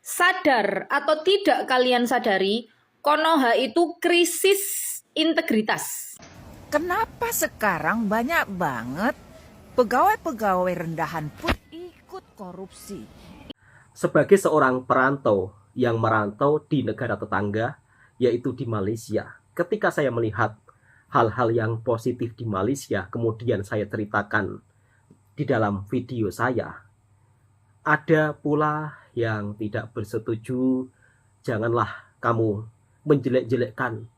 Sadar atau tidak kalian sadari, Konoha itu krisis integritas. Kenapa sekarang banyak banget pegawai-pegawai rendahan pun ikut korupsi? Sebagai seorang perantau yang merantau di negara tetangga, yaitu di Malaysia, ketika saya melihat hal-hal yang positif di Malaysia, kemudian saya ceritakan di dalam video saya, ada pula yang tidak bersetuju. Janganlah kamu menjelek-jelekkan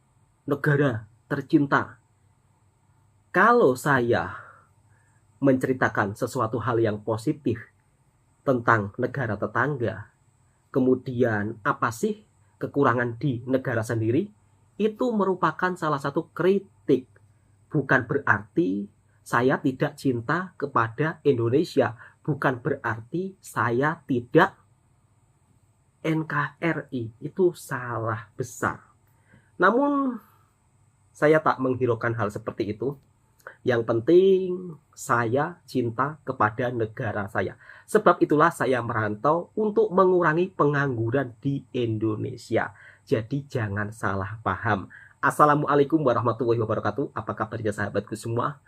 negara tercinta. Kalau saya menceritakan sesuatu hal yang positif tentang negara tetangga, kemudian apa sih kekurangan di negara sendiri, itu merupakan salah satu kritik. Bukan berarti saya tidak cinta kepada Indonesia, bukan berarti saya tidak NKRI. Itu salah besar. Namun saya tak menghiraukan hal seperti itu. Yang penting saya cinta kepada negara saya. Sebab itulah saya merantau untuk mengurangi pengangguran di Indonesia. Jadi jangan salah paham. Assalamualaikum warahmatullahi wabarakatuh. Apa kabarnya sahabatku semua?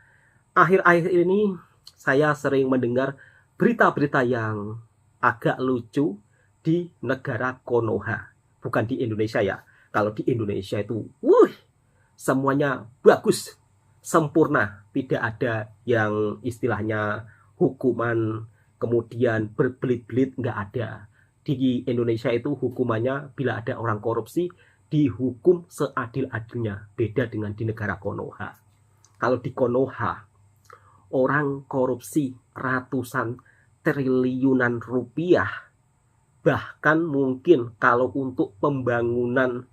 Akhir-akhir ini saya sering mendengar berita-berita yang agak lucu di negara Konoha. Bukan di Indonesia ya. Kalau di Indonesia itu semuanya bagus, sempurna, tidak ada yang istilahnya hukuman kemudian berbelit-belit, nggak ada. Di Indonesia itu hukumannya bila ada orang korupsi dihukum seadil-adilnya, beda dengan di negara Konoha. Kalau di Konoha orang korupsi ratusan triliunan rupiah, bahkan mungkin kalau untuk pembangunan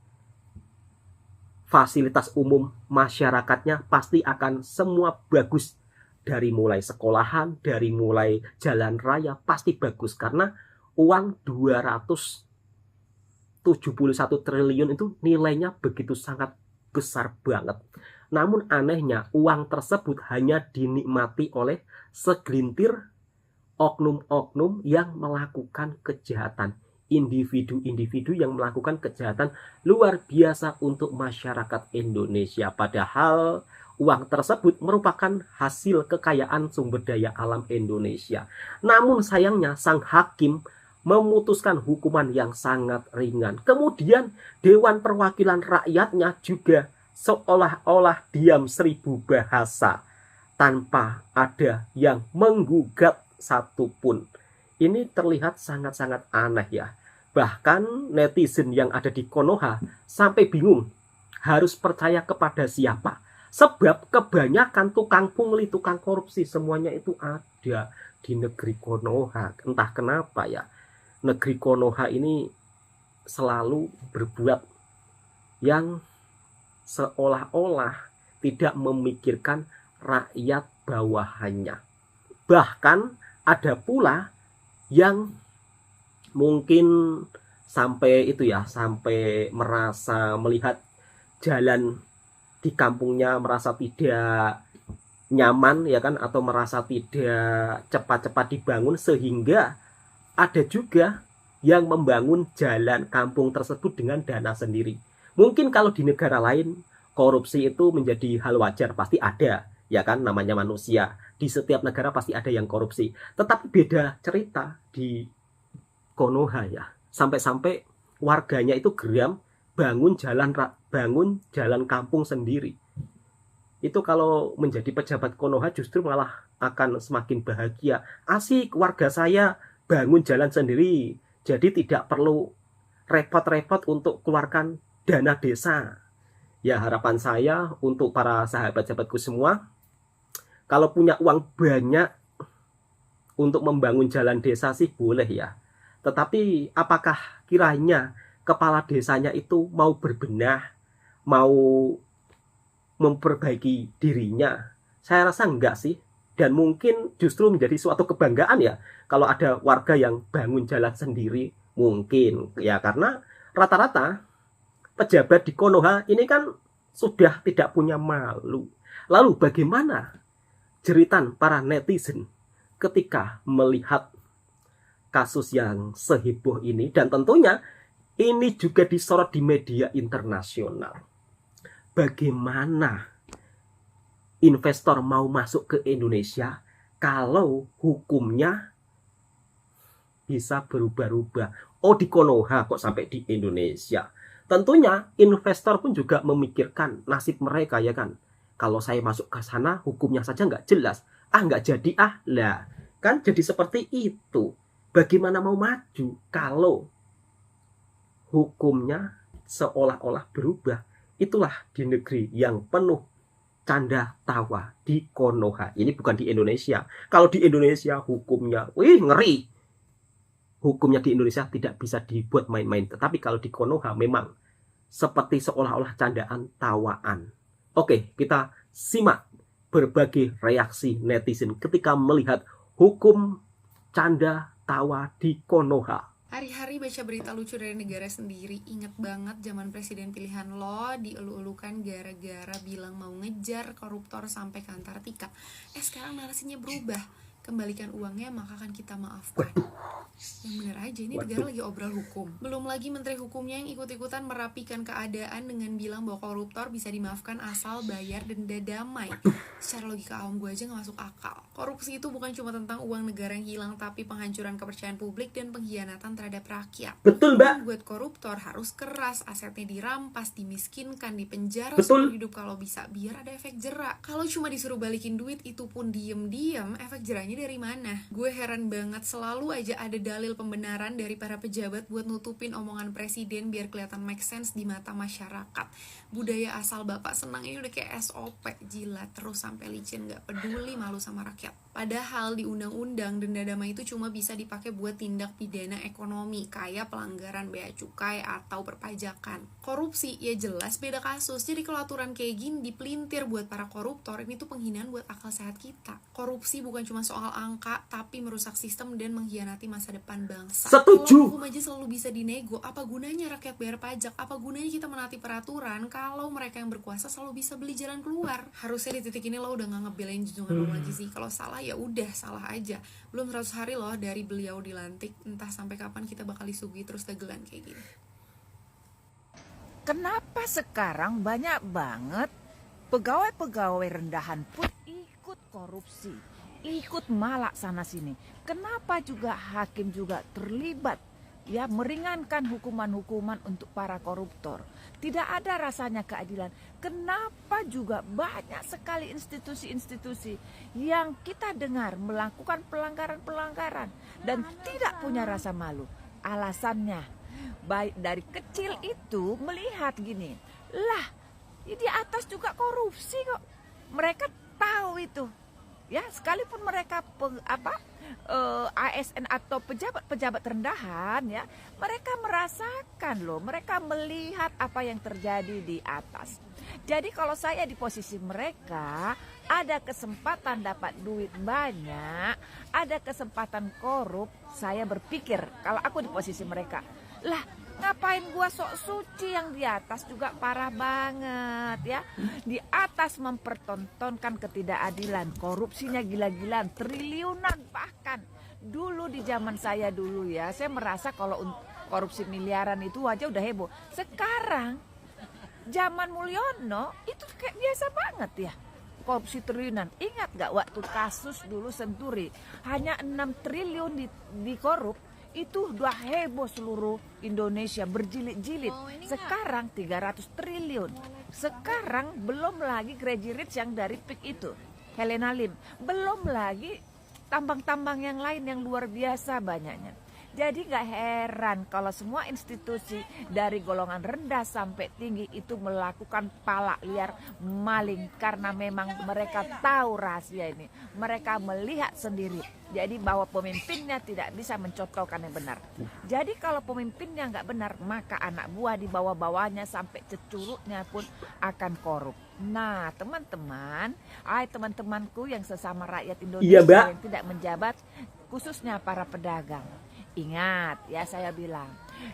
fasilitas umum masyarakatnya pasti akan semua bagus. Dari mulai sekolahan, dari mulai jalan raya pasti bagus. Karena uang 271 triliun itu nilainya begitu sangat besar banget. Namun anehnya uang tersebut hanya dinikmati oleh segelintir oknum-oknum yang melakukan kejahatan. Individu-individu yang melakukan kejahatan luar biasa untuk masyarakat Indonesia. Padahal uang tersebut merupakan hasil kekayaan sumber daya alam Indonesia. Namun sayangnya sang hakim memutuskan hukuman yang sangat ringan. Kemudian Dewan Perwakilan Rakyatnya juga seolah-olah diam 1000 bahasa tanpa ada yang menggugat satupun. Ini terlihat sangat-sangat aneh ya. Bahkan netizen yang ada di Konoha sampai bingung harus percaya kepada siapa. Sebab kebanyakan tukang pungli, tukang korupsi semuanya itu ada di negeri Konoha. Entah kenapa ya, negeri Konoha ini selalu berbuat yang seolah-olah tidak memikirkan rakyat bawahannya. Bahkan ada pula yang mungkin sampai itu ya, sampai merasa melihat jalan di kampungnya merasa tidak nyaman ya kan, atau merasa tidak cepat-cepat dibangun, sehingga ada juga yang membangun jalan kampung tersebut dengan dana sendiri. Mungkin kalau di negara lain korupsi itu menjadi hal wajar, pasti ada ya kan, namanya manusia. Di setiap negara pasti ada yang korupsi. Tetapi beda cerita di Konoha ya. Sampai-sampai warganya itu geram bangun jalan kampung sendiri. Itu kalau menjadi pejabat Konoha justru malah akan semakin bahagia. Asik, warga saya bangun jalan sendiri. Jadi tidak perlu repot-repot untuk keluarkan dana desa. Ya, harapan saya untuk para sahabat-sahabatku semua, kalau punya uang banyak untuk membangun jalan desa sih boleh ya. Tetapi apakah kiranya kepala desanya itu mau berbenah, mau memperbaiki dirinya? Saya rasa enggak sih. Dan mungkin justru menjadi suatu kebanggaan ya kalau ada warga yang bangun jalan sendiri. Mungkin ya, karena rata-rata pejabat di Konoha ini kan sudah tidak punya malu. Lalu bagaimana jeritan para netizen ketika melihat kasus yang seheboh ini, dan tentunya ini juga disorot di media internasional. Bagaimana investor mau masuk ke Indonesia kalau hukumnya bisa berubah-ubah? Oh, di Konoha kok sampai di Indonesia. Tentunya investor pun juga memikirkan nasib mereka, ya kan. Kalau saya masuk ke sana hukumnya saja nggak jelas, nggak jadi lah, kan jadi seperti itu. Bagaimana mau maju kalau hukumnya seolah-olah berubah? Itulah di negeri yang penuh canda tawa, di Konoha. Ini bukan di Indonesia. Kalau di Indonesia hukumnya, ngeri. Hukumnya di Indonesia tidak bisa dibuat main-main. Tetapi kalau di Konoha memang seperti seolah-olah candaan tawaan. Oke, kita simak berbagai reaksi netizen ketika melihat hukum canda tawa di Konoha. Hari-hari baca berita lucu dari negara sendiri, inget banget zaman presiden pilihan lo dielu-elukan gara-gara bilang mau ngejar koruptor sampai ke Antartika. Sekarang narasinya berubah, kembalikan uangnya maka akan kita maafkan. Yang bener aja, ini negara lagi obral hukum. Belum lagi menteri hukumnya yang ikut-ikutan merapikan keadaan dengan bilang bahwa koruptor bisa dimaafkan asal bayar denda damai. Secara logika awam gue aja gak masuk akal. Korupsi itu bukan cuma tentang uang negara yang hilang, tapi penghancuran kepercayaan publik dan pengkhianatan terhadap rakyat. Betul, Mbak. Buat koruptor harus keras, asetnya dirampas, dimiskinkan, dipenjara Betul. seumur hidup kalau bisa, biar ada efek jerak. Kalau cuma disuruh balikin duit itu pun diem-diem, efek jeraknya dari mana? Gue heran banget, selalu aja ada dalil pembenaran dari para pejabat buat nutupin omongan presiden biar kelihatan make sense di mata masyarakat. Budaya asal bapak senang ini udah kayak SOP, jilat terus sampai licin, gak peduli malu sama rakyat. Padahal di undang-undang denda damai itu cuma bisa dipakai buat tindak pidana ekonomi kayak pelanggaran bea cukai atau perpajakan. Korupsi ya jelas beda kasus. Jadi kalau aturan kayak gini dipelintir buat para koruptor, ini tuh penghinaan buat akal sehat kita. Korupsi bukan cuma soal angka, tapi merusak sistem dan mengkhianati masa depan bangsa. Setuju. Kalau hukum aja selalu bisa dinego, apa gunanya rakyat bayar pajak? Apa gunanya kita menaati peraturan kalau mereka yang berkuasa selalu bisa beli jalan keluar? Harusnya di titik ini lo udah gak ngebelain junjungan lo lagi sih. Kalau salah ya udah salah aja. Belum 100 hari loh dari beliau dilantik, entah sampai kapan kita bakal disuguhi terus dagelan kayak gini. Kenapa sekarang banyak banget pegawai-pegawai rendahan pun ikut korupsi, ikut malak sana sini? Kenapa juga hakim juga terlibat, ya, meringankan hukuman-hukuman untuk para koruptor? Tidak ada rasanya keadilan. Kenapa juga banyak sekali institusi-institusi yang kita dengar melakukan pelanggaran-pelanggaran dan tidak punya rasa malu? Alasannya, baik dari kecil itu melihat gini, lah di atas juga korupsi kok. Mereka tahu itu, ya, sekalipun mereka ASN atau pejabat-pejabat rendahan, ya, mereka merasakan loh, mereka melihat apa yang terjadi di atas. Jadi kalau saya di posisi mereka, ada kesempatan dapat duit banyak, ada kesempatan korup, saya berpikir kalau aku di posisi mereka, lah ngapain gua sok suci, yang di atas juga parah banget, ya. Di atas mempertontonkan ketidakadilan, korupsinya gila-gilaan, triliunan bahkan. Dulu di zaman saya dulu, ya, saya merasa kalau korupsi miliaran itu aja udah heboh. Sekarang zaman Mulyono itu kayak biasa banget, ya, korupsi triliunan. Ingat gak waktu kasus dulu Senturi hanya 6 triliun di korup, itu udah heboh seluruh Indonesia, berjilid-jilid. Sekarang 300 triliun. Sekarang belum lagi Crazy Rich yang dari PIK itu, Helena Lim. Belum lagi tambang-tambang yang lain yang luar biasa banyaknya. Jadi gak heran kalau semua institusi dari golongan rendah sampai tinggi itu melakukan palak liar, maling, karena memang mereka tahu rahasia ini. Mereka melihat sendiri. Jadi bahwa pemimpinnya tidak bisa mencontohkan yang benar. Jadi kalau pemimpinnya nggak benar, maka anak buah di bawah-bawahnya sampai cecurutnya pun akan korup. Nah, teman-teman, teman-temanku yang sesama rakyat Indonesia yang tidak menjabat, khususnya para pedagang. Ingat ya, saya bilang,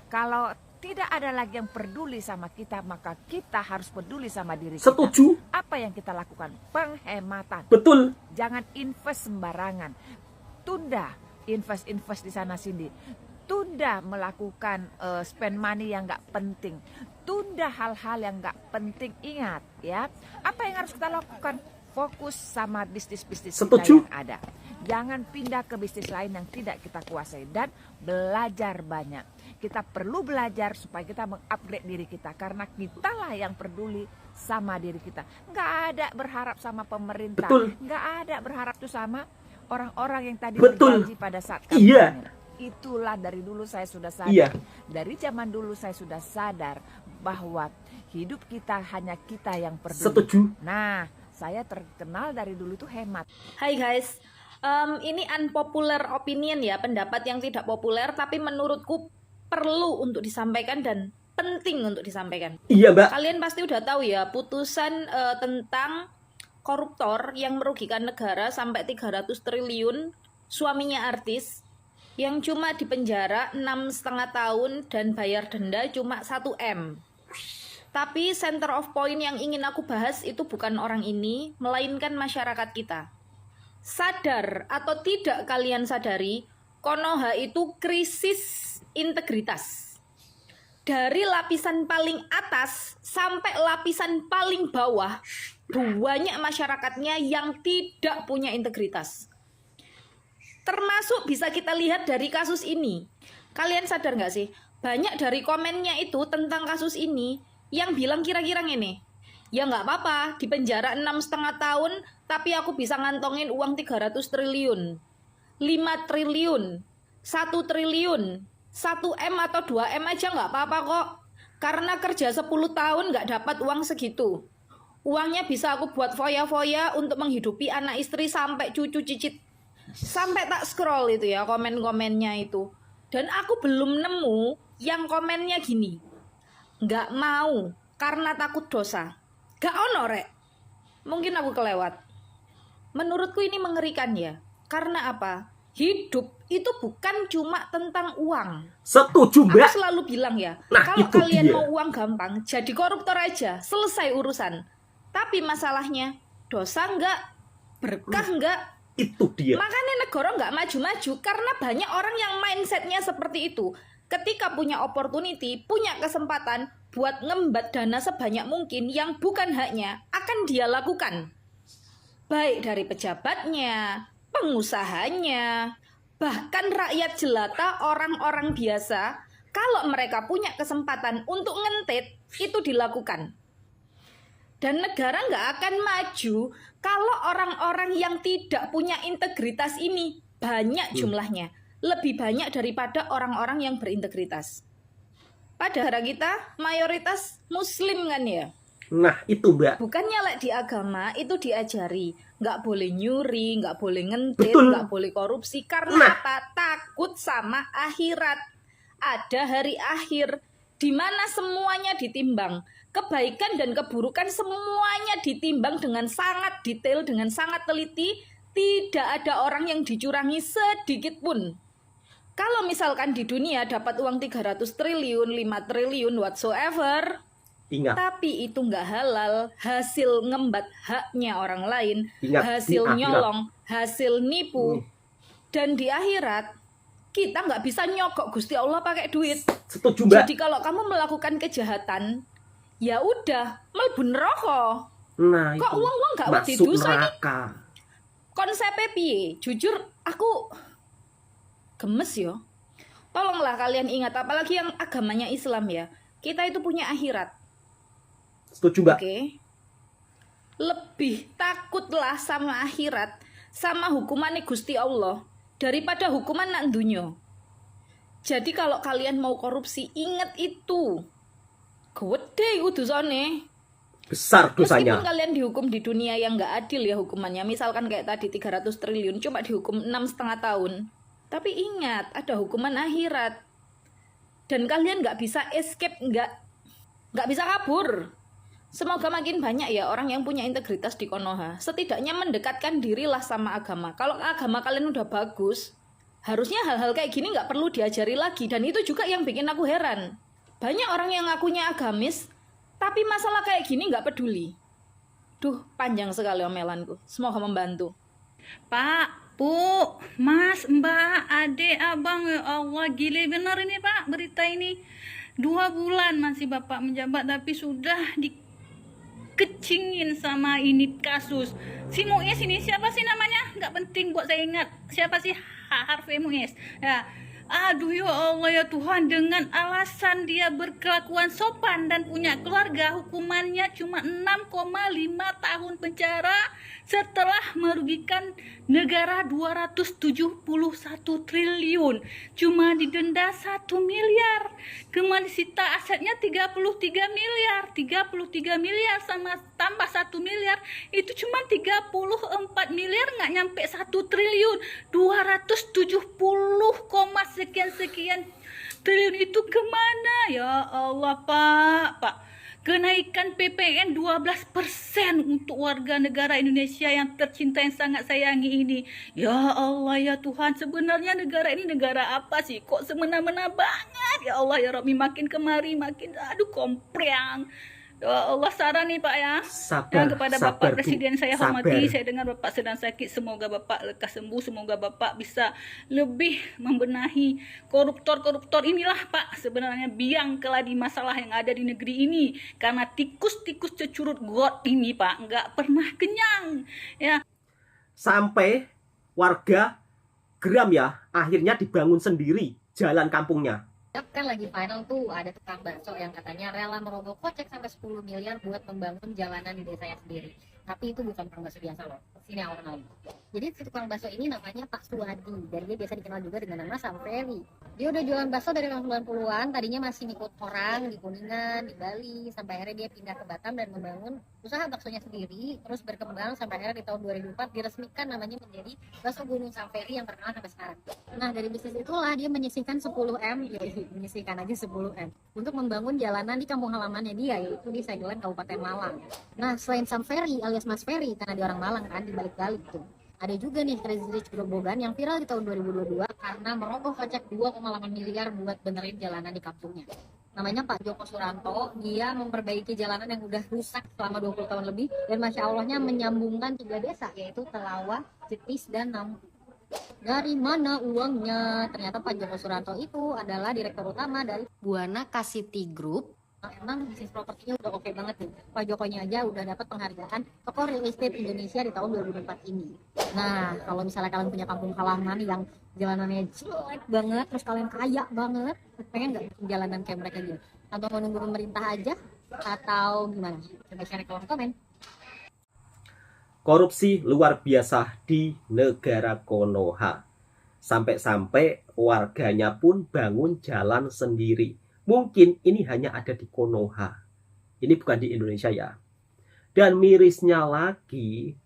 kalau tidak ada lagi yang peduli sama kita, maka kita harus peduli sama diri kita. Setuju. Apa yang kita lakukan? Penghematan. Betul. Jangan invest sembarangan. Tunda invest di sana sini. Tunda melakukan spend money yang nggak penting. Tunda hal-hal yang nggak penting. Ingat ya, apa yang harus kita lakukan? Fokus sama bisnis-bisnis kita Setuju. yang ada. Jangan pindah ke bisnis lain yang tidak kita kuasai. Dan belajar banyak. Kita perlu belajar supaya kita mengupgrade diri kita. Karena kitalah yang peduli sama diri kita. Nggak ada berharap sama pemerintah. Betul. Nggak ada berharap tuh sama orang-orang yang tadi Betul. berjanji pada saat Iya. kampanye. Itulah dari dulu saya sudah sadar. Iya. Dari zaman dulu saya sudah sadar bahwa hidup kita hanya kita yang peduli. Setuju. Nah, saya terkenal dari dulu tuh hemat. Hai guys, ini unpopular opinion ya, pendapat yang tidak populer tapi menurutku perlu untuk disampaikan dan penting untuk disampaikan. Iya, Mbak. Kalian pasti udah tahu ya putusan tentang koruptor yang merugikan negara sampai 300 triliun, suaminya artis, yang cuma dipenjara 6,5 tahun dan bayar denda cuma 1 M. Tapi center of point yang ingin aku bahas itu bukan orang ini, melainkan masyarakat kita. Sadar atau tidak kalian sadari, Konoha itu krisis integritas. Dari lapisan paling atas sampai lapisan paling bawah, banyak masyarakatnya yang tidak punya integritas. Termasuk bisa kita lihat dari kasus ini. Kalian sadar nggak sih? Banyak dari komennya itu tentang kasus ini yang bilang kira-kira gini, ya nggak apa-apa, di penjara 6,5 tahun, tapi aku bisa ngantongin uang 300 triliun, 5 triliun, 1 triliun, 1 M atau 2 M aja nggak apa-apa kok. Karena kerja 10 tahun nggak dapat uang segitu. Uangnya bisa aku buat foya-foya untuk menghidupi anak istri sampai cucu cicit. Sampai tak scroll itu ya komen-komennya itu. Dan aku belum nemu yang komennya gini, nggak mau karena takut dosa. Gak ono rek. Mungkin aku kelewat. Menurutku ini mengerikan ya. Karena apa? Hidup itu bukan cuma tentang uang. Setuju, Aku Mbak. selalu bilang ya, Nah, kalau itu kalian dia. mau uang gampang, jadi koruptor aja, selesai urusan. Tapi masalahnya, dosa enggak, berkah enggak. Itu dia. Makanya negara nggak maju-maju karena banyak orang yang mindsetnya seperti itu. Ketika punya opportunity, punya kesempatan buat ngembat dana sebanyak mungkin yang bukan haknya, akan dia lakukan. Baik dari pejabatnya, pengusahanya, bahkan rakyat jelata, orang-orang biasa, kalau mereka punya kesempatan untuk ngentit, itu dilakukan. Dan negara nggak akan maju kalau orang-orang yang tidak punya integritas ini banyak jumlahnya. Lebih banyak daripada orang-orang yang berintegritas. Pada negara kita mayoritas muslim kan ya. Nah, itu, Mbak. Bukannya lek di agama itu diajari nggak boleh nyuri, nggak boleh ngentit, Betul. nggak boleh korupsi. Karena Nah. apa? Takut sama akhirat. Ada hari akhir di mana semuanya ditimbang. Kebaikan dan keburukan semuanya ditimbang dengan sangat detail, dengan sangat teliti. Tidak ada orang yang dicurangi sedikit pun. Kalau misalkan di dunia dapat uang 300 triliun, 5 triliun, whatsoever, Ingat, tapi itu nggak halal, hasil ngembat haknya orang lain, Ingat, hasil di akhirat. nyolong, hasil nipu, dan di akhirat kita nggak bisa nyogok Gusti Allah pakai duit. setuju, Mbak. Jadi kalau kamu melakukan kejahatan, ya udah, mlebu neraka. Nah, Kok itu. uang-uang nggak wedi Masuk dosa ini? neraka. Konsepnya piye? Jujur aku gemes yo. Tolonglah kalian ingat, apalagi yang agamanya Islam ya. Kita itu punya akhirat. Setuju, Mbak. Oke. Lebih takutlah sama akhirat, sama hukumannya Gusti Allah daripada hukuman nak dunyo. Jadi kalau kalian mau korupsi, ingat itu. Gede iku dosane. Besar Meskipun dosanya. kalian dihukum di dunia yang nggak adil ya hukumannya, misalkan kayak tadi 300 triliun cuma dihukum 6,5 tahun. Tapi ingat, ada hukuman akhirat. Dan kalian nggak bisa escape, nggak bisa kabur. Semoga makin banyak ya orang yang punya integritas di Konoha. Setidaknya mendekatkan dirilah sama agama. Kalau agama kalian udah bagus, harusnya hal-hal kayak gini nggak perlu diajari lagi. Dan itu juga yang bikin aku heran. Banyak orang yang ngakunya agamis, tapi masalah kayak gini nggak peduli. Duh, panjang sekali omelanku. Semoga membantu. Pak, Bu, Mas, Mbak, Adik, Abang, ya Allah, gile benar ini Pak, berita ini. 2 bulan masih Bapak menjabat, tapi sudah dikecingin sama ini kasus. Si Muiz ini siapa sih namanya? Nggak penting buat saya ingat. Siapa sih Harvey Muiz? Ya. Aduh ya Allah ya Tuhan, dengan alasan dia berkelakuan sopan dan punya keluarga, hukumannya cuma 6,5 tahun penjara setelah merugikan negara 271 triliun. Cuma didenda 1 miliar. Kemudian disita asetnya 33 miliar. 33 miliar sama tambah 1 miliar itu cuma 34 miliar, nggak nyampe 1 triliun. 270, sekian triliun itu kemana? Ya Allah Pak. Kenaikan PPN 12% untuk warga negara Indonesia yang tercinta, yang sangat sayangi ini. Ya Allah ya Tuhan, sebenarnya negara ini negara apa sih? Kok semena-mena banget? Ya Allah ya Rabbi, makin kemari makin kompreng. Ya Allah, saran nih Pak ya. Sabar, Dan kepada sabar, Bapak Bu. Presiden saya Sabar. hormati, saya dengar Bapak sedang sakit, semoga Bapak lekas sembuh, semoga Bapak bisa lebih membenahi koruptor-koruptor inilah Pak, sebenarnya biang keladi masalah yang ada di negeri ini. Karena tikus-tikus cecurut got ini Pak, nggak pernah kenyang. Ya, Sampai warga geram ya, akhirnya dibangun sendiri jalan kampungnya. Kan lagi viral tuh ada tukang bakso yang katanya rela merogoh kocek sampai 10 miliar buat membangun jalanan di desanya sendiri. Tapi itu bukan tukang bakso biasa loh. Sini awal lagi. Jadi si tukang bakso ini namanya Pak Suwadi, dan dia biasa dikenal juga dengan nama Samferi. Dia udah jualan bakso dari tahun 90-an, tadinya masih ngikut orang di Kuningan, di Bali, sampai akhirnya dia pindah ke Batam dan membangun usaha baksonya sendiri, terus berkembang sampai akhirnya di tahun 2004 diresmikan namanya menjadi Bakso Gunung Samferi yang terkenal sampai sekarang. Nah, dari bisnis itulah dia menyisihkan 10M, menyisihkan aja 10M untuk membangun jalanan di kampung halamannya dia, yaitu di Segelan, Kabupaten Malang. Nah, selain Samferi alias Mas Ferry, karena dia orang Malang kan, di balik-balik tuh, ada juga nih Crazy Rich Grobogan yang viral di tahun 2022 karena merogoh kocek 2,8 miliar buat benerin jalanan di kampungnya. Namanya Pak Joko Suranto, dia memperbaiki jalanan yang udah rusak selama 20 tahun lebih, dan Masya Allahnya menyambungkan 3 desa, yaitu Telawa, Jetis, dan Nampu. Dari mana uangnya? Ternyata Pak Joko Suranto itu adalah direktur utama dari Buana Kasiti Group. Nah, emang bisnis propertinya udah oke banget nih. Pak Jokonya aja udah dapat penghargaan Tokoh Real Estate Indonesia di tahun 2004 ini. Nah, kalau misalnya kalian punya kampung halaman yang jalanannya jelek banget, terus kalian kaya banget, pengen nggak jalanan kayak mereka gitu? Atau mau nunggu pemerintah aja? Atau gimana? Coba share di kolom komen. Korupsi luar biasa di negara Konoha. Sampai-sampai warganya pun bangun jalan sendiri. Mungkin ini hanya ada di Konoha. Ini bukan di Indonesia ya. Dan mirisnya lagi,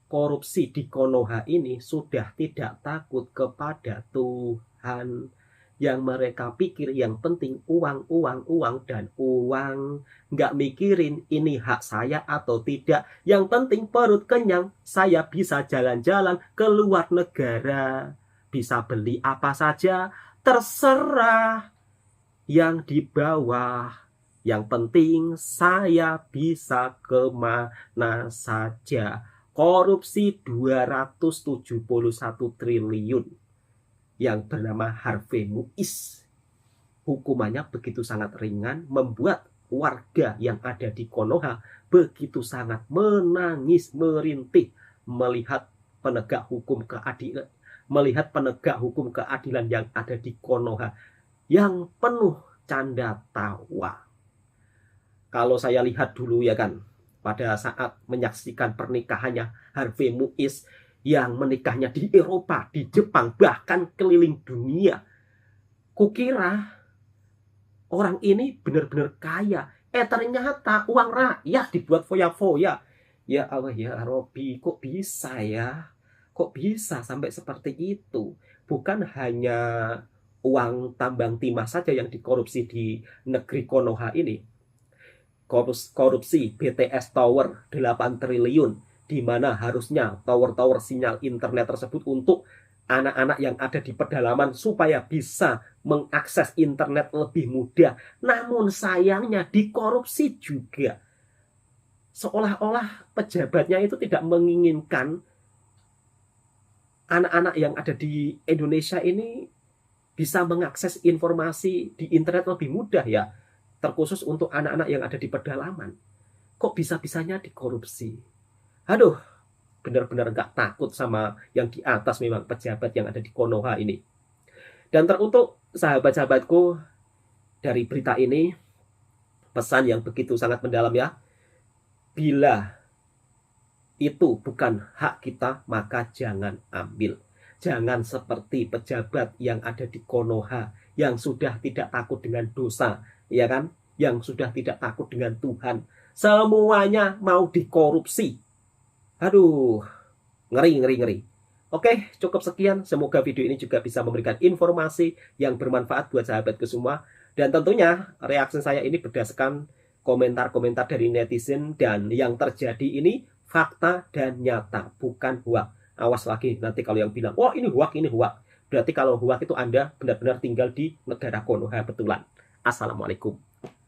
korupsi di Konoha ini sudah tidak takut kepada Tuhan. Yang mereka pikir yang penting uang, dan uang. Nggak mikirin ini hak saya atau tidak. Yang penting perut kenyang, saya bisa jalan-jalan ke luar negara. Bisa beli apa saja, terserah. Yang di bawah, yang penting saya bisa kemana saja. Korupsi 271 triliun yang bernama Harvey Muiz. Hukumannya begitu sangat ringan, membuat warga yang ada di Konoha begitu sangat menangis, merintih melihat penegak hukum keadilan yang ada di Konoha yang penuh canda tawa. Kalau saya lihat dulu ya kan, pada saat menyaksikan pernikahannya Harvey Muiz yang menikahnya di Eropa, di Jepang, bahkan keliling dunia. Kukira orang ini benar-benar kaya. Ternyata uang rakyat dibuat foya-foya. Ya Allah ya Robbi, kok bisa ya? Kok bisa sampai seperti itu? Bukan hanya uang tambang timah saja yang dikorupsi di negeri Konoha ini. Korupsi BTS Tower 8 triliun, di mana harusnya tower-tower sinyal internet tersebut untuk anak-anak yang ada di pedalaman supaya bisa mengakses internet lebih mudah. Namun sayangnya dikorupsi juga. Seolah-olah pejabatnya itu tidak menginginkan anak-anak yang ada di Indonesia ini bisa mengakses informasi di internet lebih mudah ya, terkhusus untuk anak-anak yang ada di pedalaman. Kok bisa-bisanya dikorupsi? Aduh, benar-benar nggak takut sama yang di atas memang pejabat yang ada di Konoha ini. Dan teruntuk sahabat-sahabatku, dari berita ini, pesan yang begitu sangat mendalam ya. Bila itu bukan hak kita, maka jangan ambil. Jangan seperti pejabat yang ada di Konoha, yang sudah tidak takut dengan dosa, ya kan? Yang sudah tidak takut dengan Tuhan. Semuanya mau dikorupsi. Aduh, ngeri. Oke, cukup sekian. Semoga video ini juga bisa memberikan informasi yang bermanfaat buat sahabatku semua. Dan tentunya reaksi saya ini berdasarkan komentar-komentar dari netizen, dan yang terjadi ini fakta dan nyata, bukan hoak. Awas lagi nanti kalau yang bilang, oh ini hoak, ini hoak. Berarti kalau hoak itu Anda benar-benar tinggal di negara Konoha betulan. Assalamualaikum.